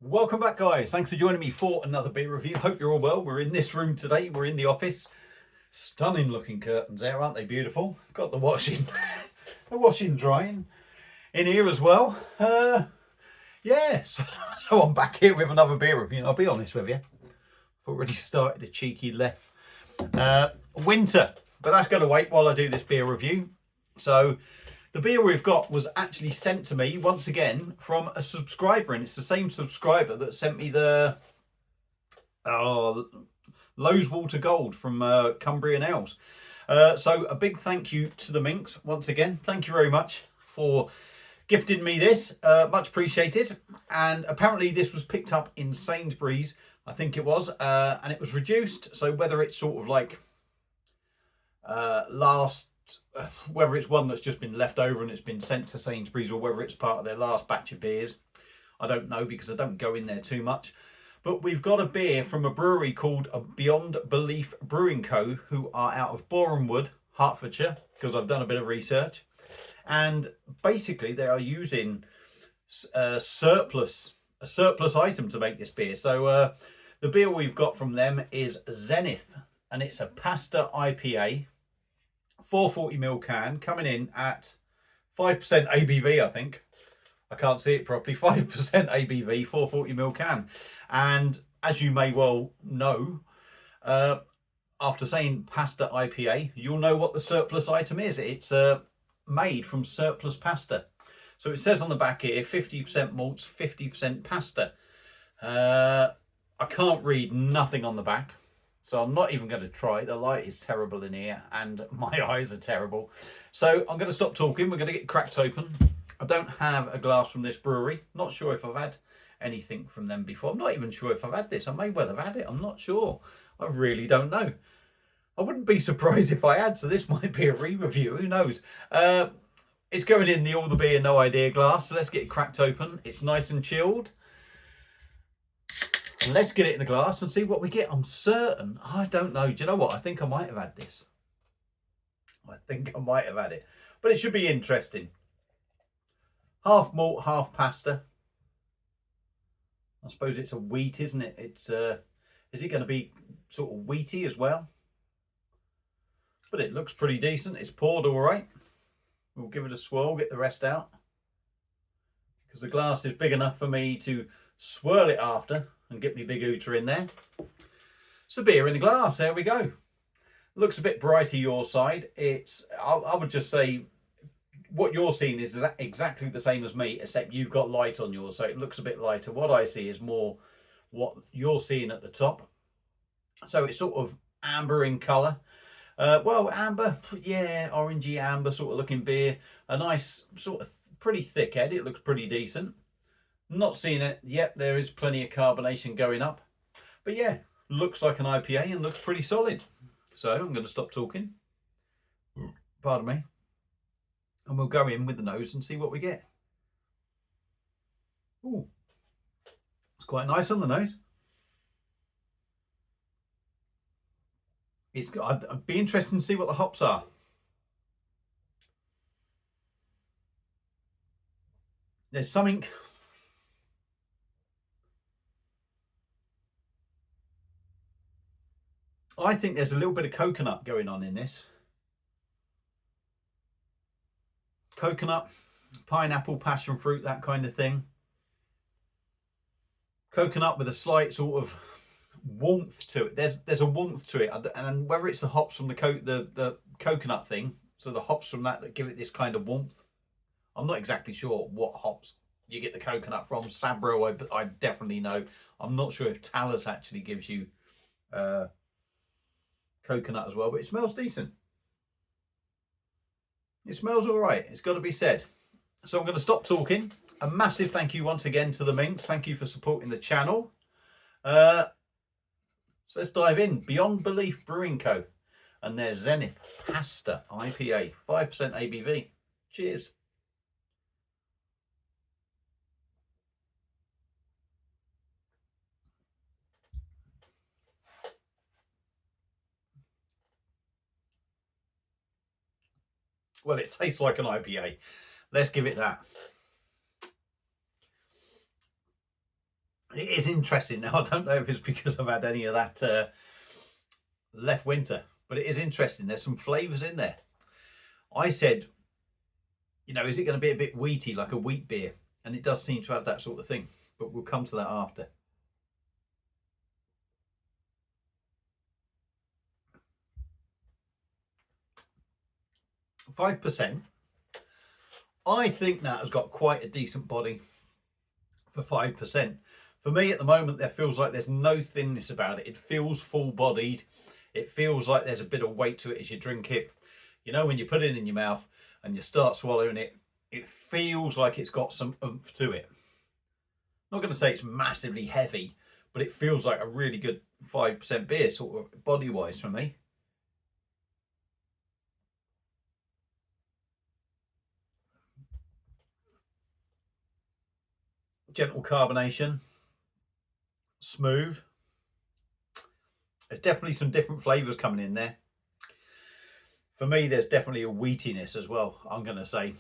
Welcome back, guys. Thanks for joining me for another beer review. Hope you're all well. We're in this room today. We're in the office. Stunning looking curtains there, aren't they beautiful? Got the washing, the washing drying in here as well. Yeah, so I'm back here with another beer review. I'll be honest with you, I've already started a cheeky left. Winter, but that's going to wait while I do this beer review. So the beer we've got was actually sent to me once again from a subscriber, and it's the same subscriber that sent me the Loweswater Gold from Cumbrian Ales. So a big thank you to the Minx once again. Thank you very much for gifting me this. Much appreciated. And apparently this was picked up in Sainsbury's, I think it was, and it was reduced. So whether it's sort of like whether it's one that's just been left over and it's been sent to Sainsbury's, or whether it's part of their last batch of beers, I don't know, because I don't go in there too much. But we've got a beer from a brewery called Beyond Belief Brewing Co., who are out of Borehamwood, Hertfordshire, because I've done a bit of research. And basically they are using a surplus item to make this beer. So the beer we've got from them is Zenith, and it's a pasta IPA, 440ml can, coming in at 5% ABV, I think. I can't see it properly. 5% ABV, 440ml can. And as you may well know, after saying pasta IPA, you'll know what the surplus item is. It's made from surplus pasta. So it says on the back here, 50% malts, 50% pasta. I can't read nothing on the back, so I'm not even going to try. The light is terrible in here and my eyes are terrible. So I'm going to stop talking. We're going to get cracked open. I don't have a glass from this brewery. Not sure if I've had anything from them before. I'm not even sure if I've had this. I may well have had it. I'm not sure. I really don't know. I wouldn't be surprised if I had, so this might be a re-review. Who knows? It's going in the All the Beer No Idea glass, so let's get it cracked open. It's nice and chilled. Let's get it in the glass and see what we get. I'm certain, I don't know. Do you know what? I think I might have had this. I think I might have had it. But it should be interesting. Half malt, half pasta. I suppose it's a wheat, isn't it? It's is it going to be sort of wheaty as well? But it looks pretty decent. It's poured all right. We'll give it a swirl, get the rest out, because the glass is big enough for me to swirl it after and get me big ooter in there. So beer in the glass, there we go. Looks a bit brighter your side. It's, I would just say, what you're seeing is exactly the same as me, except you've got light on yours, so it looks a bit lighter. What I see is more what you're seeing at the top. So it's sort of amber in colour. Well, amber, yeah, orangey amber sort of looking beer. A nice sort of pretty thick head. It looks pretty decent. Not seeing it yet. There is plenty of carbonation going up. But yeah, looks like an IPA and looks pretty solid. So I'm going to stop talking. Pardon me. And we'll go in with the nose and see what we get. Ooh, it's quite nice on the nose. I'd be interested to see what the hops are. There's something. I think there's a little bit of coconut going on in this. Coconut, pineapple, passion fruit, that kind of thing. Coconut with a slight sort of warmth to it. There's a warmth to it, and whether it's the hops from the coconut thing, so the hops from that give it this kind of warmth. I'm not exactly sure what hops you get the coconut from. Sabro, I definitely know. I'm not sure if Talus actually gives you coconut as well, but it smells decent. It smells all right. It's got to be said. So I'm going to stop talking. A massive thank you once again to the Minx. Thank you for supporting the channel. So let's dive in. Beyond Belief Brewing Co. and their Zenith Pasta IPA, 5% ABV. Cheers. Well, it tastes like an IPA. Let's give it that. It is interesting. Now, I don't know if it's because I've had any of that left winter, but it is interesting. There's some flavours in there. I said, you know, is it going to be a bit wheaty, like a wheat beer? And it does seem to have that sort of thing, but we'll come to that after. %. I think that has got quite a decent body for 5%. For me at the moment, there feels like there's no thinness about it. It feels full-bodied. It feels like there's a bit of weight to it as you drink it. You know, when you put it in your mouth and you start swallowing it, it feels like it's got some oomph to it. I'm not going to say it's massively heavy, but it feels like a really good 5% beer, sort of body-wise for me. Gentle carbonation, smooth. There's definitely some different flavours coming in there. For me, there's definitely a wheatiness as well, I'm going to say.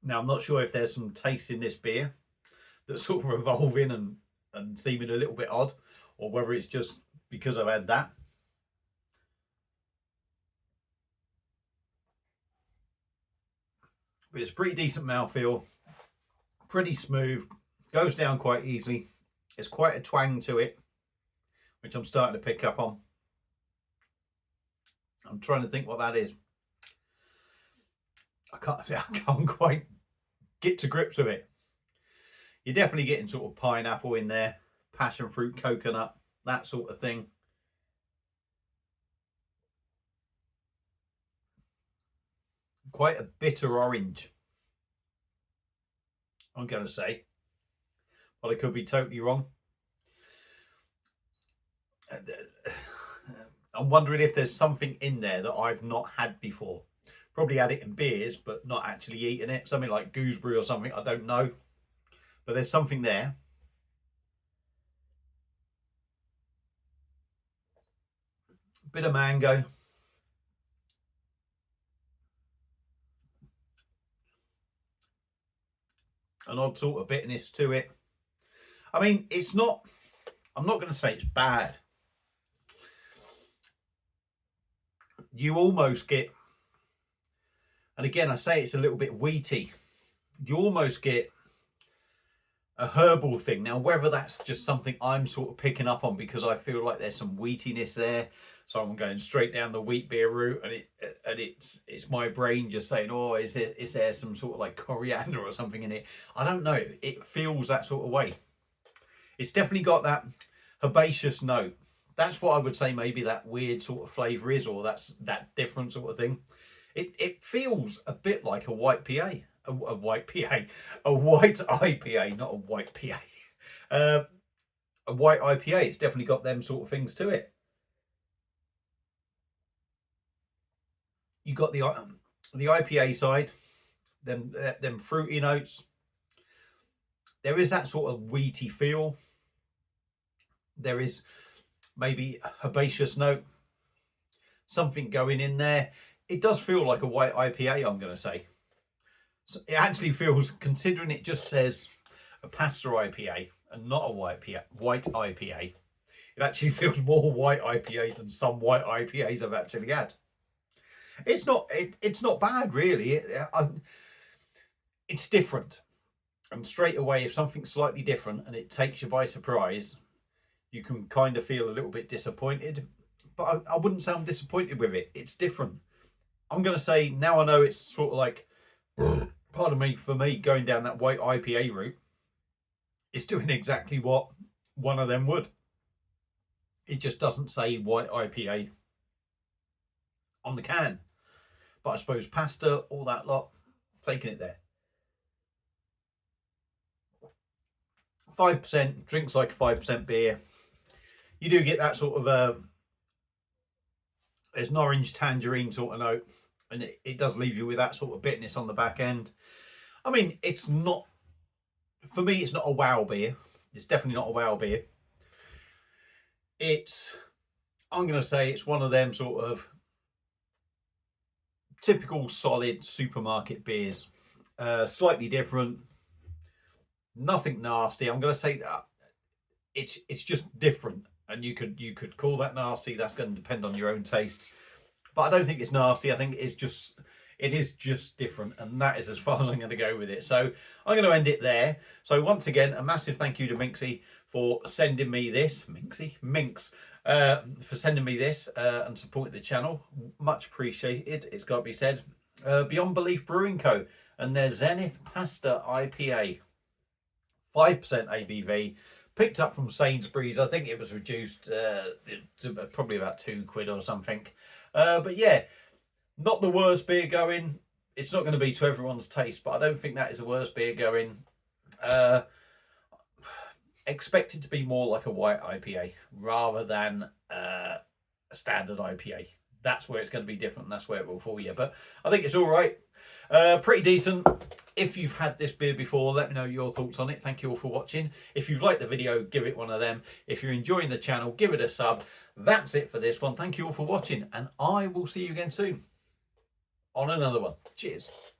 Now, I'm not sure if there's some taste in this beer that's sort of revolving and seeming a little bit odd, or whether it's just because I've had that. But it's pretty decent mouthfeel, pretty smooth, goes down quite easily. There's quite a twang to it, which I'm starting to pick up on. I'm trying to think what that is. I can't quite get to grips with it. You're definitely getting sort of pineapple in there, passion fruit, coconut, that sort of thing. Quite a bitter orange, I'm going to say, but I could be totally wrong. I'm wondering if there's something in there that I've not had before. Probably had it in beers, but not actually eaten it. Something like gooseberry or something, I don't know. But there's something there. Bit of mango. An odd sort of bitterness to it. I mean, it's not, I'm not going to say it's bad. You almost get, and again, I say it's a little bit wheaty. You almost get a herbal thing. Now, whether that's just something I'm sort of picking up on because I feel like there's some wheatiness there, so I'm going straight down the wheat beer route, and it's my brain just saying, oh, is there some sort of like coriander or something in it? I don't know. It feels that sort of way. It's definitely got that herbaceous note. That's what I would say maybe that weird sort of flavour is, or that's that different sort of thing. It feels a bit like a white PA. A white PA. A white IPA, not a white PA. A white IPA. It's definitely got them sort of things to it. You got the IPA side, them fruity notes. There is that sort of wheaty feel. There is maybe a herbaceous note, something going in there. It does feel like a white IPA, I'm going to say. So it actually feels, considering it just says a Pastor IPA and not a white IPA, it actually feels more white IPA than some white IPAs I've actually had. It's not bad, really. It's different. And straight away, if something's slightly different and it takes you by surprise, you can kind of feel a little bit disappointed. But I wouldn't say I'm disappointed with it. It's different. I'm going to say, now I know it's sort of like, pardon me, for me, going down that white IPA route, it's doing exactly what one of them would. It just doesn't say white IPA on the can. But I suppose pasta, all that lot, taking it there. 5%, drinks like a 5% beer. You do get that sort of there's an orange tangerine sort of note, and it does leave you with that sort of bitterness on the back end. I mean, it's not, for me, it's not a wow beer. It's definitely not a wow beer. I'm going to say it's one of them sort of typical solid supermarket beers. Slightly different. Nothing nasty. I'm going to say that it's just different, and you could call that nasty. That's going to depend on your own taste, but I don't think it's nasty. I think it is just different, and that is as far as I'm going to go with it. So I'm going to end it there. So once again, a massive thank you to Minxie for sending me this. Minx, for sending me this and supporting the channel. Much appreciated. It's got to be said. Beyond Belief Brewing Co. and their Zenith Pasta IPA, 5% ABV. Picked up from Sainsbury's. I think it was reduced to probably about £2 or something. But yeah, not the worst beer going. It's not going to be to everyone's taste, but I don't think that is the worst beer going. Expect it to be more like a white IPA rather than a standard IPA. That's where it's going to be different, and that's where it will fall you. But I think it's all right. Pretty decent. If you've had this beer before, let me know your thoughts on it. Thank you all for watching. If you've liked the video, give it one of them. If you're enjoying the channel, give it a sub. That's it for this one. Thank you all for watching, and I will see you again soon on another one. Cheers.